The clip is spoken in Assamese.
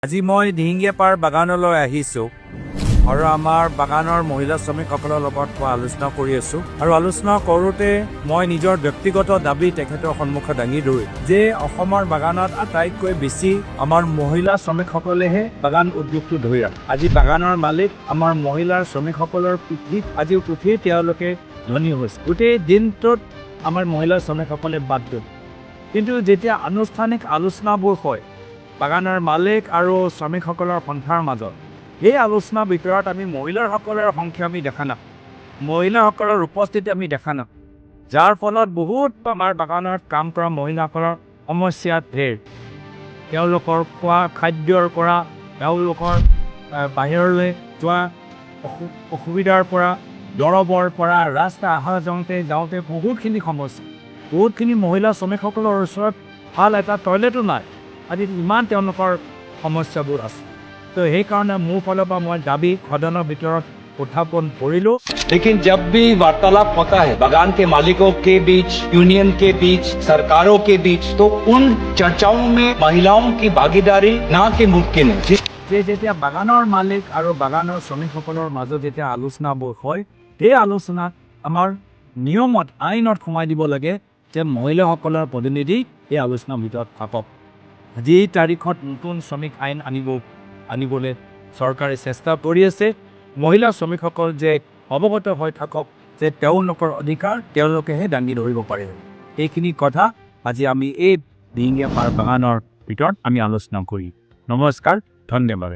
আজি মই দিহিঙীয়া পাৰ বাগানলৈ আহিছোঁ আৰু আমাৰ বাগানৰ মহিলা শ্ৰমিকসকলৰ লগত মই আলোচনা কৰি আছোঁ আৰু আলোচনা কৰোঁতে মই নিজৰ ব্যক্তিগত দাবী তেখেতৰ সন্মুখত দাঙি ধৰিম যে অসমৰ বাগানত আটাইতকৈ বেছি আমাৰ মহিলা শ্ৰমিকসকলেহে বাগান উদ্যোগটো ধৰি ৰাখে। আজি বাগানৰ মালিক আমাৰ মহিলা শ্ৰমিকসকলৰ পিঠিত আজি উঠি তেওঁলোকে ধনী হৈছে। গোটেই দিনটোত আমাৰ মহিলা শ্ৰমিকসকলে বাদ দিয়ে, কিন্তু যেতিয়া আনুষ্ঠানিক আলোচনাবোৰ হয় বাগানৰ মালিক আৰু শ্ৰমিকসকলৰ সন্থাৰ মাজত, এই আলোচনাৰ ভিতৰত আমি মহিলাসকলৰ সংখ্যা আমি দেখা নাপাওঁ, মহিলাসকলৰ উপস্থিতি আমি দেখা নাপাওঁ, যাৰ ফলত বহুত আমাৰ বাগানত কাম কৰা মহিলাসকলৰ সমস্যা ঢেৰ। তেওঁলোকৰ খোৱা খাদ্যৰ পৰা তেওঁলোকৰ বাহিৰলৈ যোৱা অসুবিধাৰ পৰা দৰৱৰ পৰা ৰাস্তা অহা যাওঁতে বহুতখিনি সমস্যা, বহুতখিনি মহিলা শ্ৰমিকসকলৰ ওচৰত ভাল এটা টয়লেটো নাই। আজি ইমান তেওঁলোকৰ সমস্যাবোৰ আছে। তো সেইকাৰণে মোৰ ফালৰ পৰা মই দাবী সদনৰ ভিতৰত উত্থাপন কৰিলোঁ। लेकिन जब भी वार्तालाप होता है बागान के मालिकों के बीच, यूनियन के बीच, सरकारों के बीच, तो उन चर्चाओं में महिलाओं की भागीदारी ना के मुमकिन है। যেতিয়া বাগানৰ মালিক আৰু বাগানৰ শ্ৰমিকসকলৰ মাজত যেতিয়া আলোচনাবোৰ হয়, সেই আলোচনাত আমাৰ নিয়মত আইনত সোমাই দিব লাগে যে মহিলাসকলৰ প্ৰতিনিধি এই আলোচনাৰ ভিতৰত থাকক। আজি এই তাৰিখত নতুন শ্ৰমিক আইন আনিবলৈ চৰকাৰে চেষ্টা কৰি আছে। মহিলা শ্ৰমিকসকল যে অৱগত হৈ থাকক যে তেওঁলোকৰ অধিকাৰ তেওঁলোকেহে দাঙি ধৰিব পাৰে। এইখিনি কথা আজি আমি এই দিহিঙীয়া পাৰ বাগানৰ ভিতৰত আমি আলোচনা কৰিম। নমস্কাৰ, ধন্যবাদ।